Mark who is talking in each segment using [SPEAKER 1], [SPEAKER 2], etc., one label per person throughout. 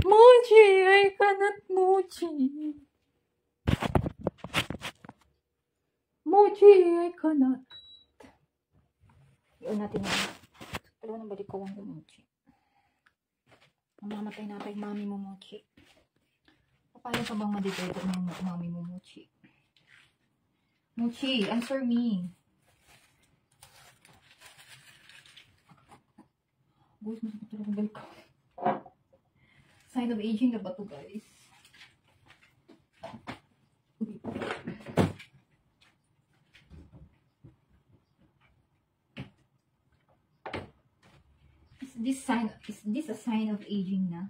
[SPEAKER 1] Mochi, I cannot mochi. Mochi, I cannot. Iyon natin na. Dalawa ng balik ko ang mochi. Mamamatay na tayo mami mo mochi. Paano ka bang madidito ng mami mo mochi? Mochi, answer me. Guys, masakit talaga balik ko. Sign of aging na ba to, guys? Is this a sign of aging na?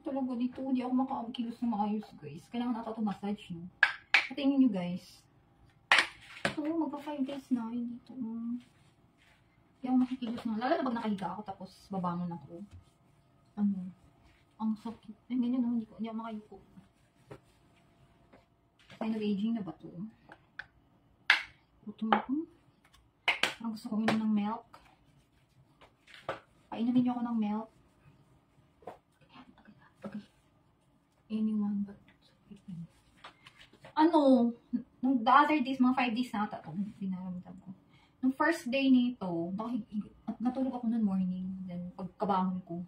[SPEAKER 1] Talaga dito, hindi ako makakilos na maayos, guys. Kailangan ata ito massage, no? Patingin nyo, guys. So, magpa 5 days na, hindi ito. Hindi ako makikilos na. Lalo na pag nakahiga ako, tapos babangon ako. Ano? Ang sakit. Ay, ganyan, no? Hindi ako makayuko. Sign of aging na ba ito? Gutom ako. Parang gusto ko uminom ng milk. Painamin nyo ako ng milk. Anyone but ano, nung the other days, mga 5 days na ata itong binaramdam ko. Nung first day nito, natulog ako noon morning, then pagkabangon ko,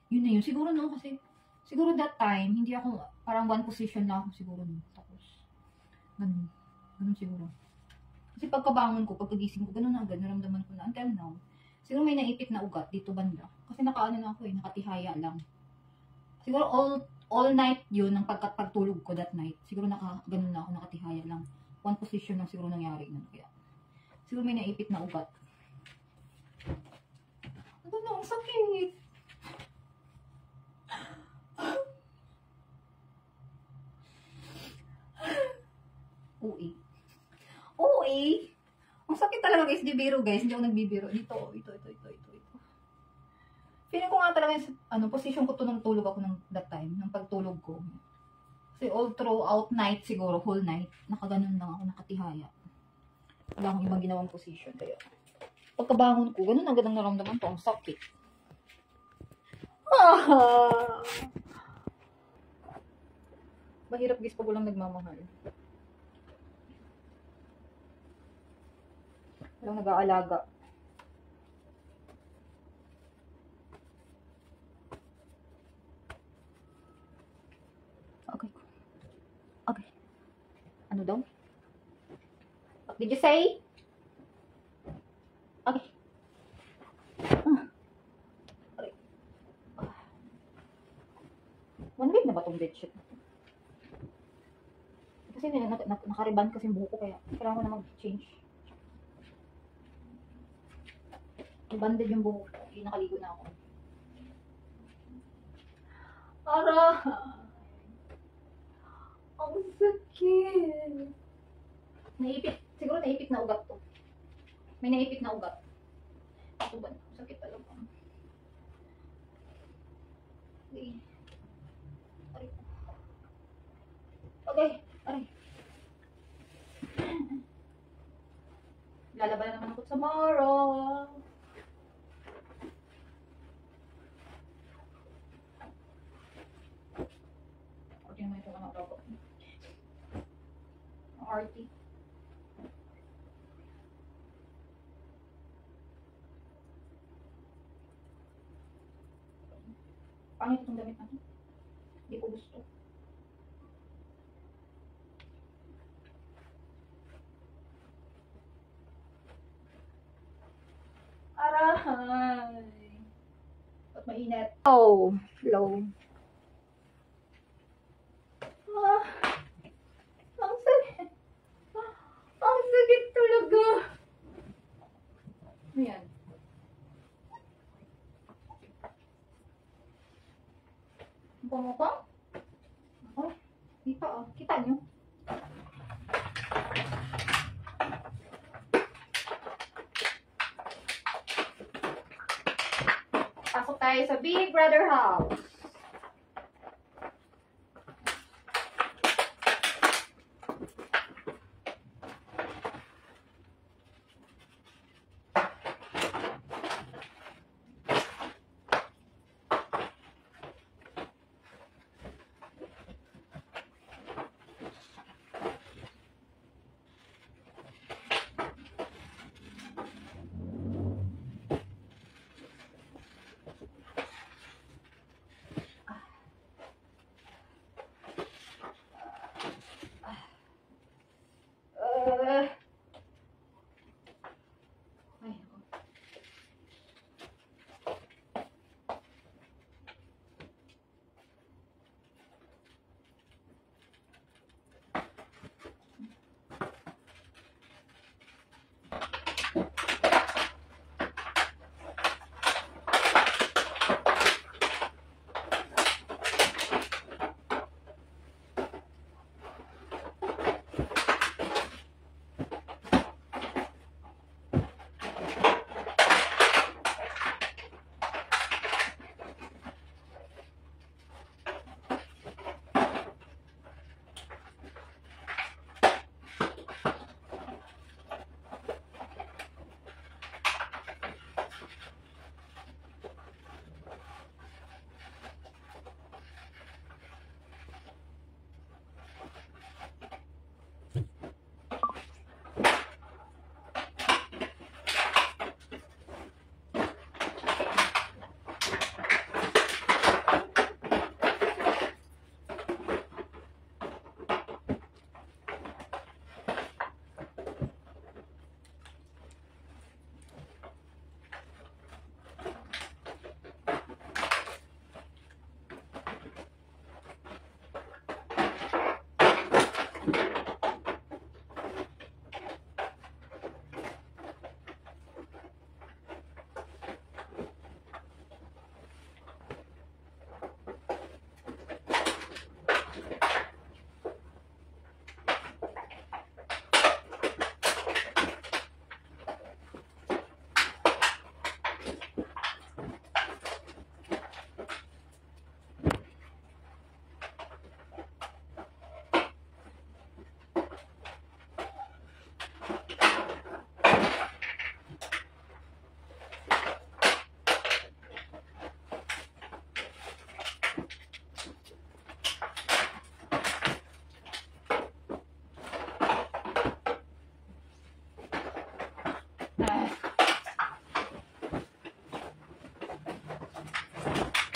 [SPEAKER 1] yun na yun. Siguro no, kasi, siguro that time, hindi ako, parang one position na ako siguro no. Tapos, ganun siguro. Kasi pagkabangon ko, pagkagising ko, ganun na agad, naramdaman ko na, until now, siguro may naipit na ugat dito banda. Kasi nakaano na ako nakatihaya lang. Siguro all night yun, ng pagtulog ko that night. Siguro ganun na ako, nakatihaya lang. One position lang siguro nangyari nun. Kaya, siguro may naipit na ugat. Ano na, ang sakit. Uwi. Ang sakit talaga, guys. Di biro, guys. Hindi ako nagbibiro. Ito. Feeling ko nga talaga yung position ko to nung tulog ako ng that time, ng pagtulog ko. Kasi all throughout night siguro, whole night, nakaganon lang ako, nakatihaya. Wala akong ibang ginawang position. Kaya, pagkabangon ko, ganun agad ang naramdaman ko, ang sakit. Mahirap, guys, pag walang nagmamahal. Walang nag-aalaga. Okay. Ano daw? What did you say? Okay. Okay. One week na ba itong bedsheet? Kasi nakariban kasi yung buhok ko, kaya kailangan ko na mag-change. Banded yung buhok ko. Nakaligo na ako. Ang sakit. Siguro naipit na ugat to. May naipit na ugat. Ito ba? Sakit talaga. Okay. Aray. Lalaban na naman ako tomorrow. Tingnan mo itong anak ko. Arty. Pangit itong damit natin. Hindi ko gusto. Aray! Ba't mainit? Oh, low. Ang sakit. Ang sakit talaga. Ayan. Bango pa? Oh, kita oh. Kita nyo? Pasok tayo sa Big Brother house.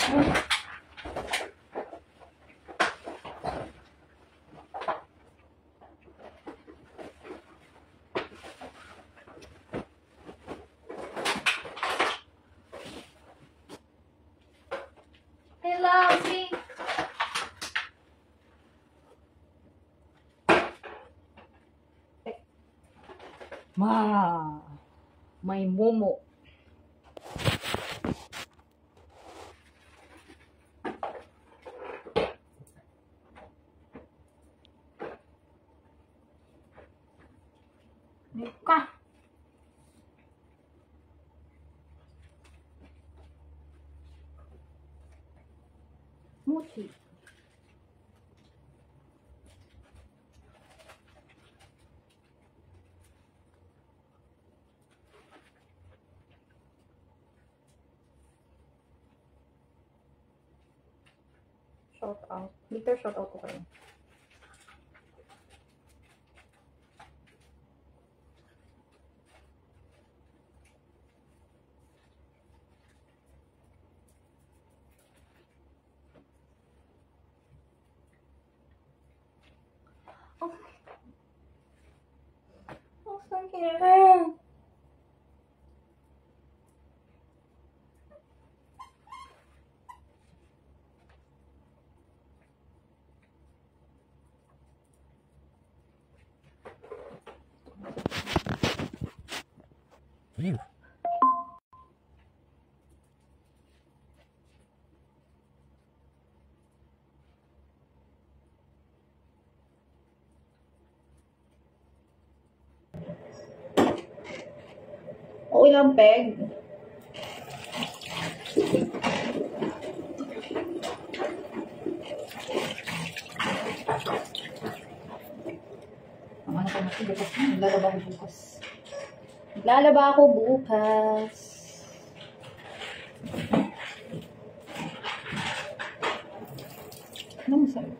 [SPEAKER 1] Hello, see? Ma, may momo. Nika. Mochi. Shout out. Later shout out ko kayo. Oh. Oh, sakit. Okay lang, Peg. Ang ano ko natin, bukas na. Naglalaba ako bukas. Naglalaba ako bukas. Ano mo sa'yo?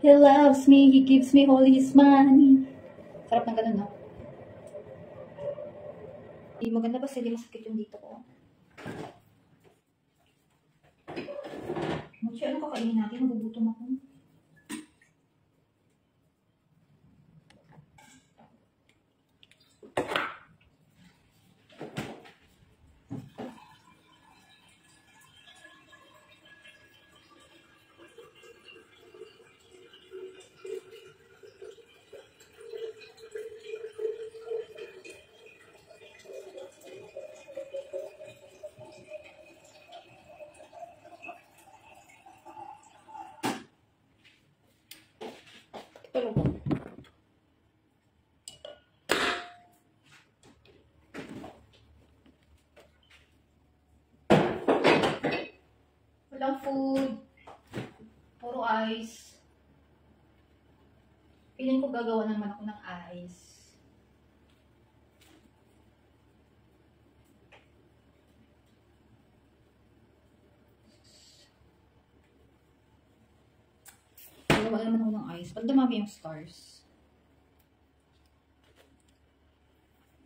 [SPEAKER 1] He loves me, he gives me all his money. Sarap ng ganun, no? Maganda ba hindi masakit yung dito ko? Muchi, ano kakainin natin? Nagugutom ako. Tulog ko. Walang food. Puro ice. Piling ko gagawa naman ako ng ice. Gagawa naman ako ng ice. Pag dumami yung stars.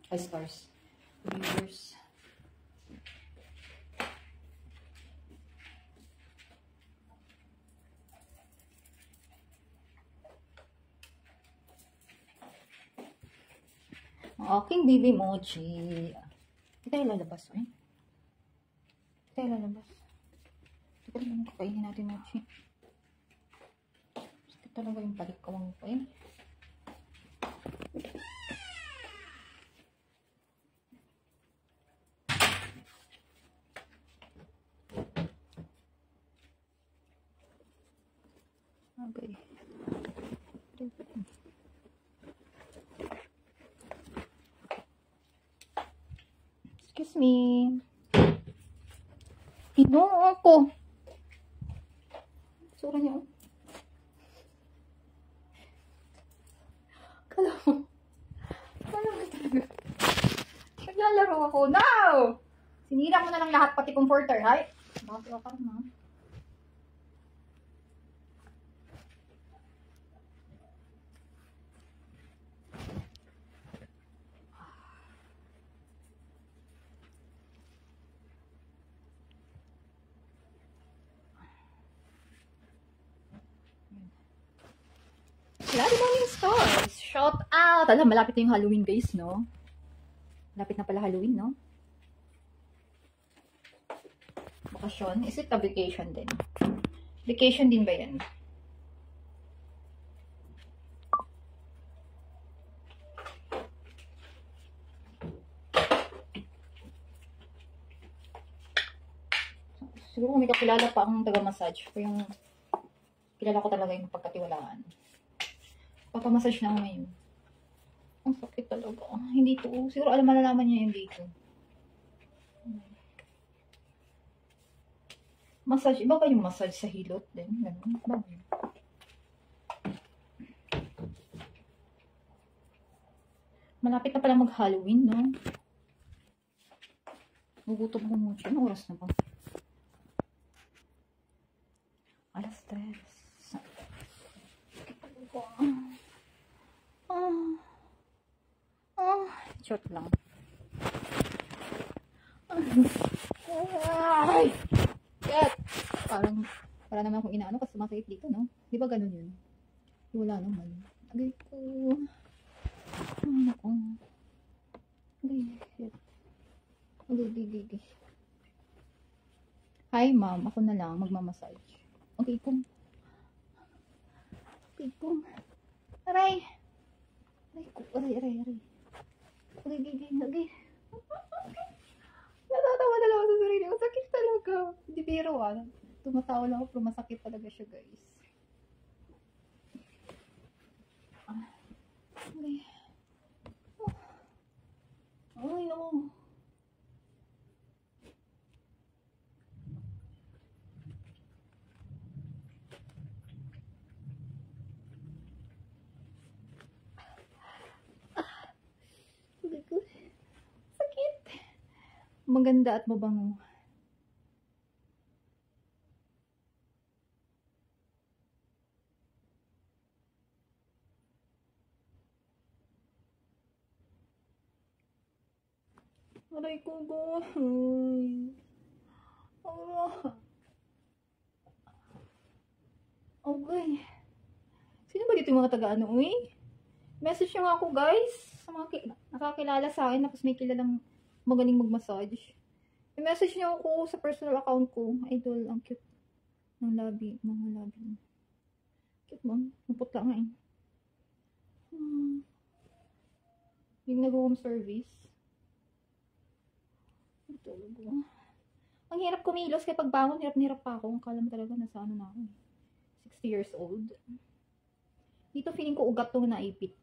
[SPEAKER 1] Ay, stars. Viewers. Ang aking baby mochi. Hindi tayo lalabas, eh. Hindi tayo lalabas. Hindi tayo lalabas. Kainin natin mochi. Sakit talaga yung palikawang pa eh. Okay. Excuse me. Inoo ako. Sura niya. Kala mo talaga. Naglalaro ako. Now! Sinira mo na lang lahat pati comforter, hay? Bakit ka na? Bloody Morning Stars! Shout out! Alam, malapit na yung Halloween guys, no? Malapit na pala Halloween, no? Bakasyon? Is it a vacation din? Vacation din ba yan? Siguro kung may kakilala pa ang taga-massage. Pero yung kilala ko talaga yung pagkatiwalaan. Papamassage na ako ngayon. Ang sakit talaga. Hindi to. Siguro malalaman niya yung dito. Massage. Iba ba yung massage sa hilot din? Ganun. Bakit? Malapit na pala mag-Halloween, no? Gugutom ko mo siya. Anong oras na ba? Alas 3. Short lang. Ay! Shit! Para naman akong inaano kasi masakit dito, no? Di ba ganun yun? Wala naman. Agay ko. Ano ko? Agay, shit. Agay. Hi, ma'am. Ako na lang magmamassage. Okay, kung. Aray. Aray. Agay. Natatawa na lang ako sa sarili. Masakit talaga. Hindi biro Tumatawa lang ako pero masakit talaga siya, guys. Okay. Ay, no. Sakit. Maganda at mabango. Aray ko, guys. Okay. Sino ba dito yung mga taga-ano, uy? Message nyo nga ako, guys. Sa mga nakakilala sa akin, tapos may kilalang magaling mag-massage. I-message nyo ako sa personal account ko. Idol, ang cute ng labi. Mga labi. Cute mo. Maputla nga eh. Yung nag-home service. Talaga. Ang hirap kumilos kaya pagbangon, hirap pa ako. Ang kala mo talaga nasa ano na ako. 60 years old. Dito feeling ko ugat to naipit.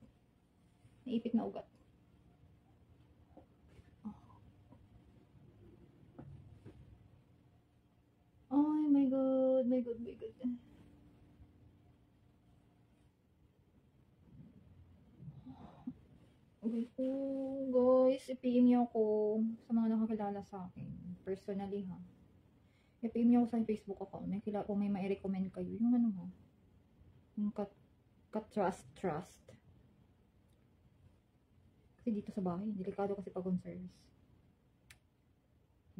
[SPEAKER 1] Naipit na ugat. Oh my god. Okay po, guys. I-PM niyo ako sa mga nakakilala sa akin. Personally, ha. I-PM niyo ako sa Facebook account. Kung may ma-recommend kayo. Yung ano, ha. Yung ka-trust. Kasi dito sa bahay, delikado kasi pag on service.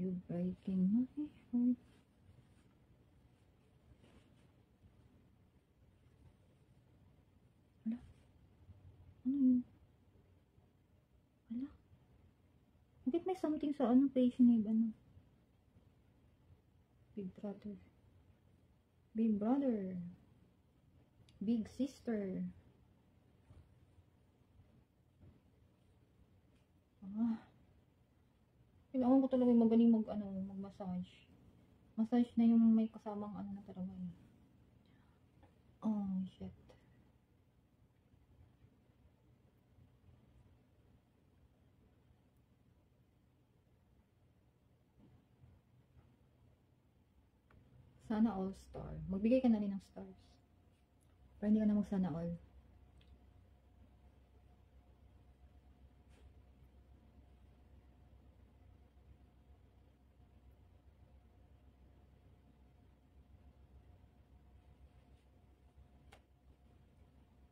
[SPEAKER 1] You breaking my heart. Ala? Ano yun? Ala? Bakit may something sa ano page ni ano? Big Brother. Big brother. Big sister. Kailangan ko talaga magaling mag-massage. Massage na yung may kasamang na talaga eh. Oh, shit. Sana all star. Magbigay ka na rin ng stars. Pero hindi ka na sana all.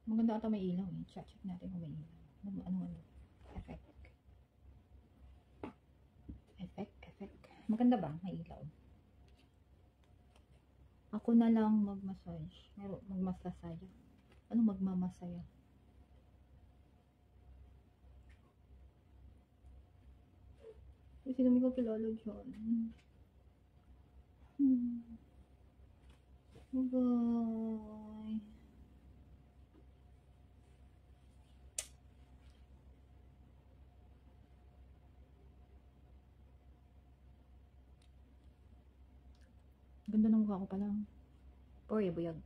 [SPEAKER 1] Maganda ata may ilaw eh. Check natin kung may ilaw. Ano? Effect. Maganda ba? May ilaw. Ako na lang mag-massage. Magmasasaya. Ano magmamasaya? Kasi namin ko kilala dyan. Bye. Ganda ng mukha ko pa lang. Buyag.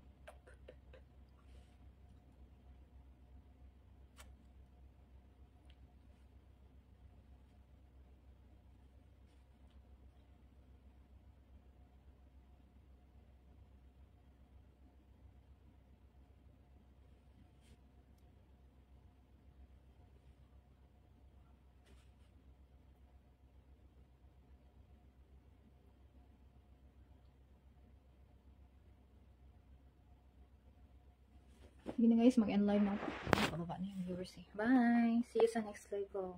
[SPEAKER 1] Sige na guys, mag-end live na ako. Pababa na yung viewers eh. Bye! See you sa next live ko.